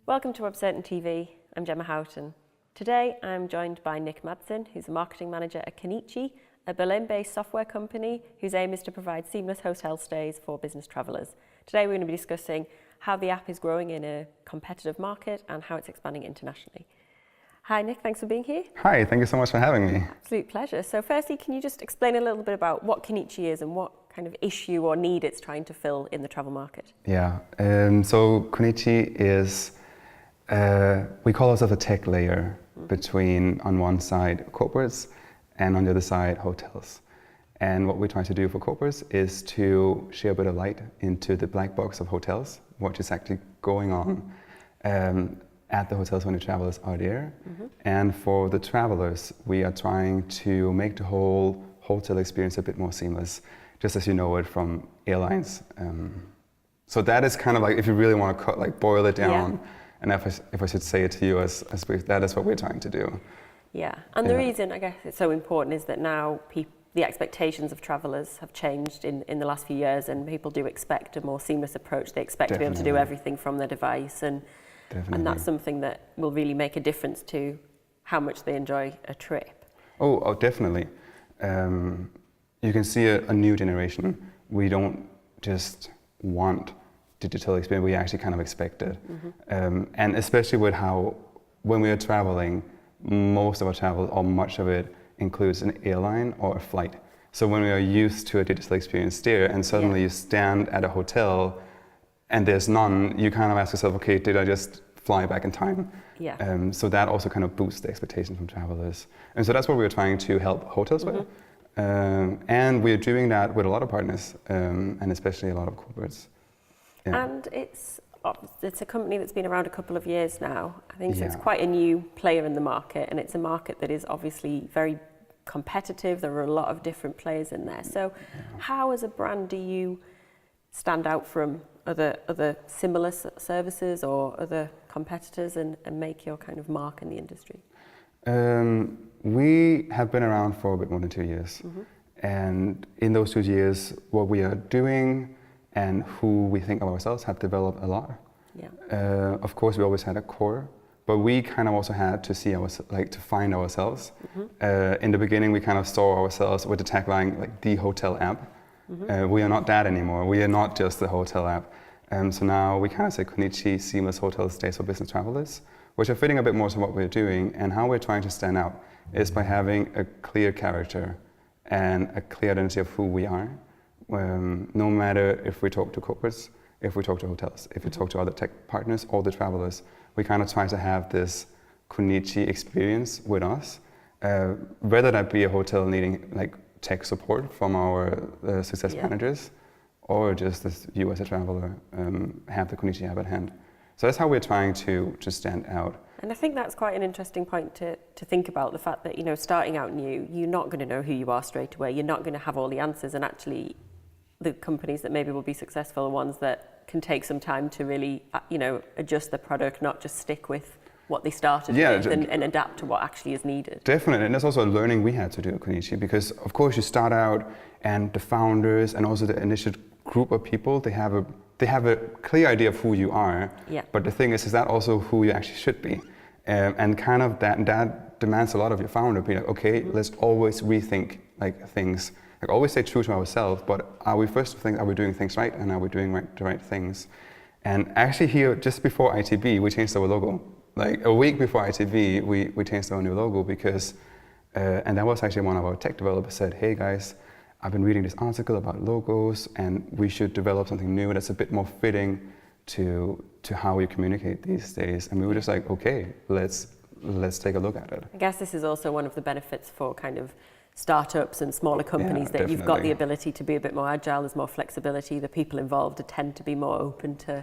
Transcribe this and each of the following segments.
Welcome to Uncertain TV. I'm Gemma Houghton. Today I'm joined by Nick Madsen, who's a marketing manager at Conichi, a Berlin-based software company whose aim is to provide seamless hotel stays for business travellers. Today we're going to be discussing how the app is growing in a competitive market and how it's expanding internationally. Hi Nick, thanks for being here. Hi, thank you so much for having me. Absolute pleasure. So firstly, can you just explain a little bit about what Conichi is and what kind of issue or need it's trying to fill in the travel market? Yeah, so Conichi is, we call ourselves a tech layer between, on one side, corporates and on the other side, hotels. And what we try to do for corporates is to share a bit of light into the black box of hotels, what is actually going on at the hotels when the travelers are there. And for the travelers, we are trying to make the whole hotel experience a bit more seamless, just as you know it from airlines. So that is kind of like, if you really want to boil it down, and if I should say it to you as brief, that is what we're trying to do. Yeah, and the reason I guess it's so important is that now the expectations of travellers have changed in the last few years, and people do expect a more seamless approach. They expect to be able to do everything from their device, and that's something that will really make a difference to how much they enjoy a trip. Oh, definitely. You can see a new generation. We don't just want digital experience, we actually kind of expect it. And especially with how, when we are traveling, most of our travel, or much of it, includes an airline or a flight. So when we are used to a digital experience there, and suddenly you stand at a hotel and there's none, you kind of ask yourself, okay, did I just fly back in time? So that also kind of boosts the expectations from travelers. And so that's what we're trying to help hotels with. And we're doing that with a lot of partners, and especially a lot of corporates. And it's a company that's been around a couple of years now. I think so it's quite a new player in the market, and it's a market that is obviously very competitive. There are a lot of different players in there. So how as a brand do you stand out from other similar services or other competitors and make your kind of mark in the industry? We have been around for a bit more than 2 years. And in those 2 years, what we are doing and who we think of ourselves have developed a lot. Of course, we always had a core, but we kind of also had to see to find ourselves. In the beginning, we kind of saw ourselves with the tagline, like the hotel app. We are not that anymore. We are not just the hotel app. So now we kind of say Conichi, seamless hotel stays for business travelers, which are fitting a bit more to what we're doing. And how we're trying to stand out is by having a clear character and a clear identity of who we are. No matter if we talk to corporates, if we talk to hotels, if we talk to other tech partners or the travelers, we kind of try to have this Conichi experience with us. Whether that be a hotel needing tech support from our success managers, or just as you as a traveler have the Conichi app at hand. So that's how we're trying to stand out. And I think that's quite an interesting point to think about, the fact that, starting out new, you're not going to know who you are straight away. You're not going to have all the answers, and actually the companies that maybe will be successful are ones that can take some time to really, adjust the product, not just stick with what they started with and adapt to what actually is needed. Definitely, and that's also a learning we had to do at Conichi, because of course you start out and the founders and also the initial group of people, they have a clear idea of who you are, but the thing is that also who you actually should be? And kind of that demands a lot of your founder, be like, okay, let's always rethink things. Always stay true to ourselves, but are we doing things right, and are we doing the right things? And actually here, just before ITB, we changed our logo. Like a week before ITB, we changed our new logo because, and that was actually one of our tech developers said, hey guys, I've been reading this article about logos, and we should develop something new that's a bit more fitting to how we communicate these days. And we were just like, okay, let's take a look at it. I guess this is also one of the benefits for kind of startups and smaller companies, that you've got the ability to be a bit more agile, there's more flexibility, the people involved tend to be more open to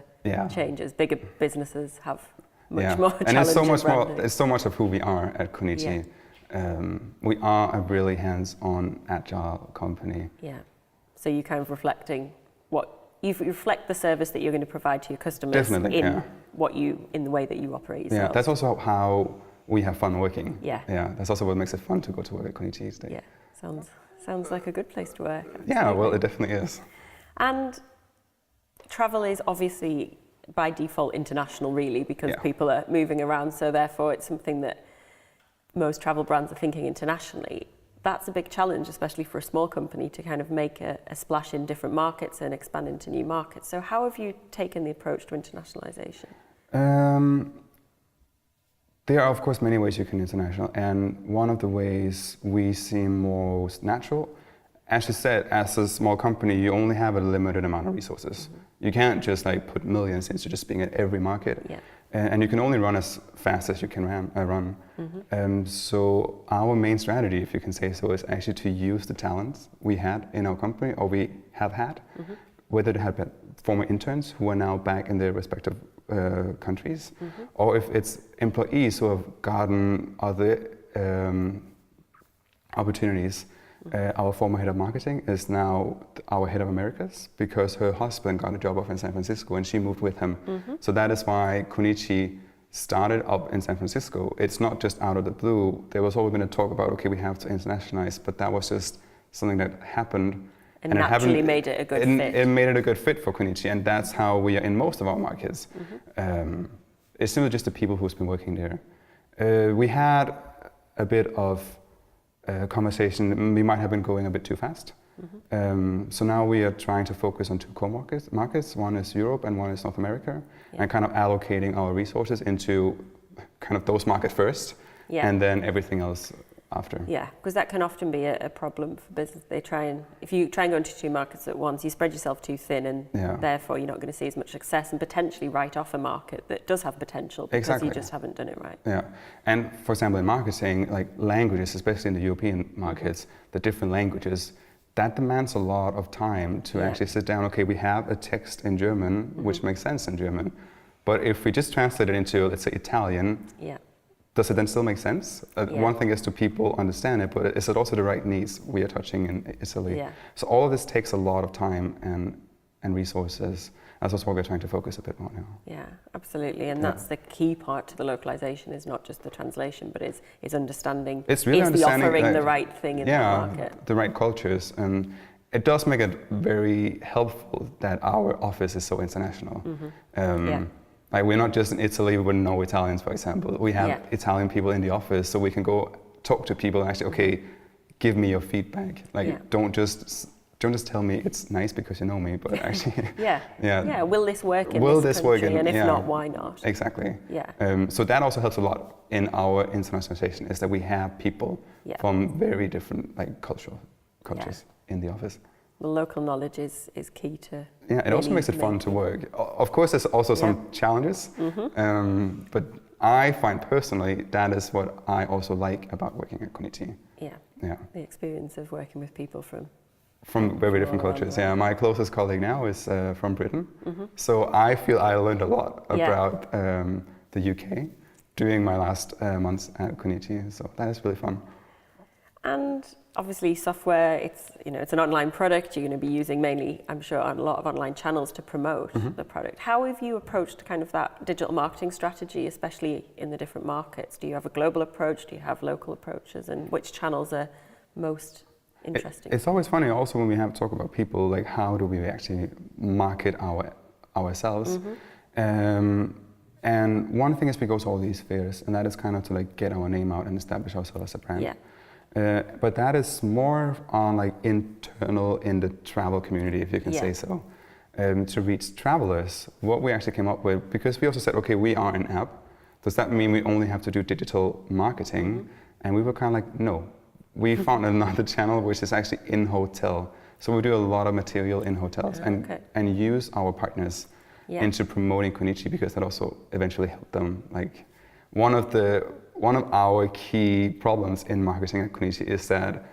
changes. Bigger businesses have much more challenge. And it's so much of who we are at Conichi. We are a really hands-on, agile company. So you kind of you reflect the service that you're going to provide to your customers in the way that you operate yourself. That's also how we have fun working. That's also what makes it fun to go to work at Conichi each day. Sounds like a good place to work. Yeah, well, it definitely is. And travel is obviously by default international, really, because people are moving around. So therefore, it's something that most travel brands are thinking internationally. That's a big challenge, especially for a small company, to kind of make a splash in different markets and expand into new markets. So how have you taken the approach to internationalization? There are, of course, many ways you can international, and one of the ways we seem most natural, as you said, as a small company, you only have a limited amount of resources. You can't just like put millions into just being at every market, and you can only run as fast as you can run. So our main strategy, if you can say so, is actually to use the talents we had in our company, or we have had, whether they have been former interns who are now back in their respective countries, or if it's employees who have gotten other opportunities. Our former head of marketing is now our head of Americas because her husband got a job off in San Francisco and she moved with him. So that is why Conichi started up in San Francisco. It's not just out of the blue. There was always been a talk about, okay, we have to internationalize, but that was just something that happened. And naturally made it a good fit. It made it a good fit for Conichi, and that's how we are in most of our markets. It's simply just the people who's been working there. We had a bit of conversation. We might have been going a bit too fast. So now we are trying to focus on two core markets. One is Europe and one is North America, and kind of allocating our resources into kind of those markets first, and then everything else after. Yeah, because that can often be a problem for business. If you try and go into two markets at once, you spread yourself too thin, and therefore you're not going to see as much success, and potentially write off a market that does have potential because you just haven't done it right. Yeah, and for example, in marketing, like languages, especially in the European markets, the different languages, that demands a lot of time to actually sit down. Okay, we have a text in German, which makes sense in German, but if we just translate it into, let's say, Italian, does it then still make sense? One thing is to people understand it, but is it also the right needs we are touching in Italy? So all of this takes a lot of time and resources. That's what we're trying to focus a bit more now. Yeah, absolutely. And that's the key part to the localization, is not just the translation, but is understanding, it's really understanding the offering the right thing in the market. The right cultures. And it does make it very helpful that our office is so international. Like we're not just in Italy with no Italians, for example. We have Italian people in the office, so we can go talk to people and actually, okay, give me your feedback. Like don't just tell me it's nice because you know me, but actually, will this work in this country? And if not, why not? Exactly. So that also helps a lot in our internationalization, is that we have people from very different like cultures in the office. The local knowledge is key to. Yeah, it also makes it fun to work. Of course, there's also some challenges, but I find personally that is what I also like about working at Conichi. The experience of working with people from very different cultures. Yeah, my closest colleague now is from Britain, so I feel I learned a lot about the UK during my last months at Conichi. So that is really fun. And obviously software, it's an online product. You're going to be using mainly, I'm sure, a lot of online channels to promote the product. How have you approached kind of that digital marketing strategy, especially in the different markets? Do you have a global approach? Do you have local approaches? And which channels are most interesting? It's always funny also when we have to talk about people, like how do we actually market ourselves? And one thing is we go to all these fairs, and that is kind of to like get our name out and establish ourselves as a brand. But that is more on like internal in the travel community, if you can say so, to reach travelers. What we actually came up with, because we also said, okay, we are an app. Does that mean we only have to do digital marketing? And we were kind of like, no. We found another channel which is actually in hotel. So we do a lot of material in hotels and use our partners into promoting Conichi, because that also eventually helped them. Like one of our key problems in marketing at Conichi is that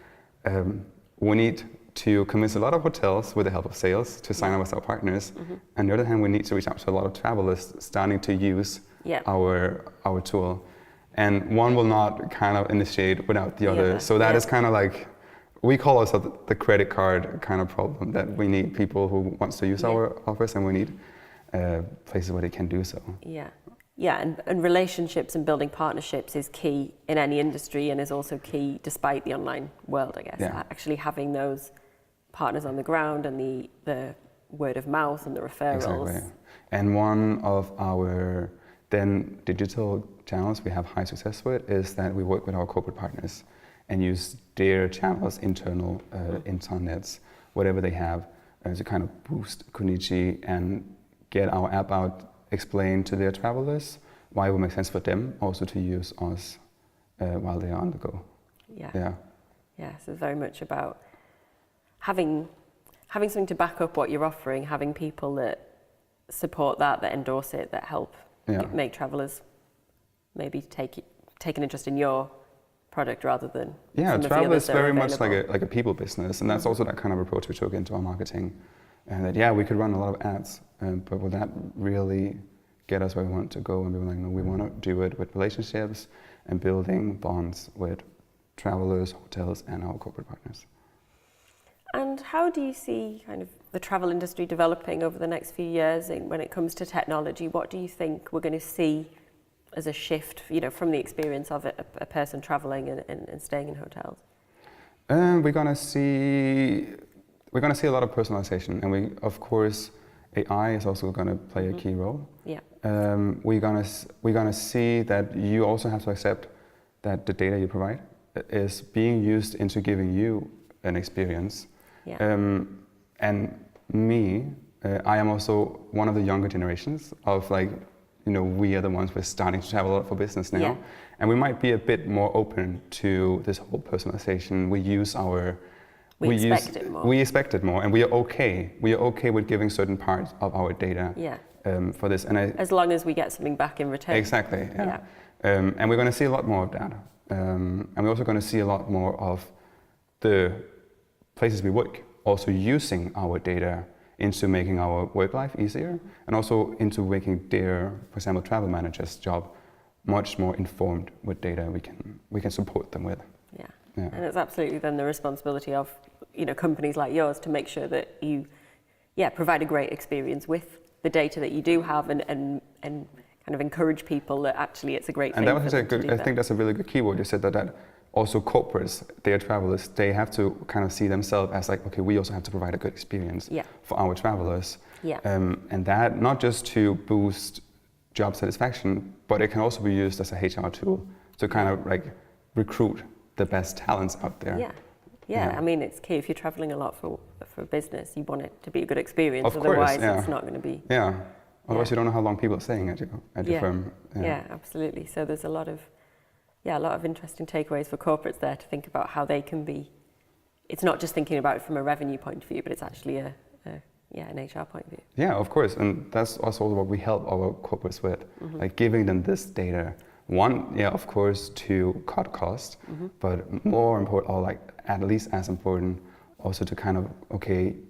we need to convince a lot of hotels with the help of sales to sign up as our partners. On the other hand, we need to reach out to a lot of travelers starting to use our tool. And one will not kind of initiate without the other. So that is kind of like, we call ourselves the credit card kind of problem, that we need people who wants to use our offers, and we need places where they can do so. And relationships and building partnerships is key in any industry, and is also key despite the online world, I guess. Actually having those partners on the ground and the word of mouth and the referrals. Exactly. And one of our then digital channels we have high success with is that we work with our corporate partners and use their channels, internal intranets, whatever they have, to kind of boost Conichi and get our app out, explain to their travelers why it would make sense for them also to use us while they are on the go. Yeah. So it's very much about having something to back up what you're offering, having people that support that endorse it, that help make travelers maybe take an interest in your product rather than travel is very much like a people business, and that's also that kind of approach we took into our marketing. And that we could run a lot of ads, but will that really get us where we want to go? And we were like, no, we want to do it with relationships and building bonds with travelers, hotels, and our corporate partners. And how do you see kind of the travel industry developing over the next few years when it comes to technology? What do you think we're going to see as a shift, from the experience of a person traveling and staying in hotels? We're going to see a lot of personalization, and of course, AI is also going to play a key role. Yeah. We're gonna see that you also have to accept that the data you provide is being used into giving you an experience. Yeah. And me, I am also one of the younger generations of we are the ones we're starting to travel a lot for business now, and we might be a bit more open to this whole personalization. We expect it more, and we are okay. We are okay with giving certain parts of our data for this, and as long as we get something back in return. Exactly. Yeah. And we're going to see a lot more of that, and we're also going to see a lot more of the places we work also using our data into making our work life easier, and also into making their, for example, travel managers' job much more informed with data we can support them with. Yeah. And it's absolutely then the responsibility of companies like yours to make sure that you provide a great experience with the data that you do have and kind of encourage people that actually it's a great thing. And that was I think that's a really good keyword. You said that also corporates, their travelers, they have to kind of see themselves as okay, we also have to provide a good experience for our travelers. Yeah. And that not just to boost job satisfaction, but it can also be used as a HR tool to kind of recruit the best talents out there. Yeah. I mean, it's key. If you're traveling a lot for business, you want it to be a good experience. Of course, otherwise, it's not going to be. Yeah. Otherwise, you don't know how long people are staying at your firm. Yeah, absolutely. So there's a lot of interesting takeaways for corporates there to think about how they can be. It's not just thinking about it from a revenue point of view, but it's actually an HR point of view. Yeah, of course, and that's also what we help our corporates with, giving them this data. One, of course, to cut costs, but more important, or at least as important, also to kind of,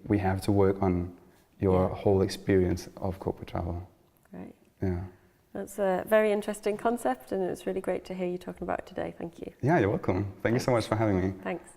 we have to work on your whole experience of corporate travel. Right. Yeah. That's a very interesting concept, and it's really great to hear you talking about it today. Thank you. Yeah, you're welcome. Thank you so much for having me. Thanks.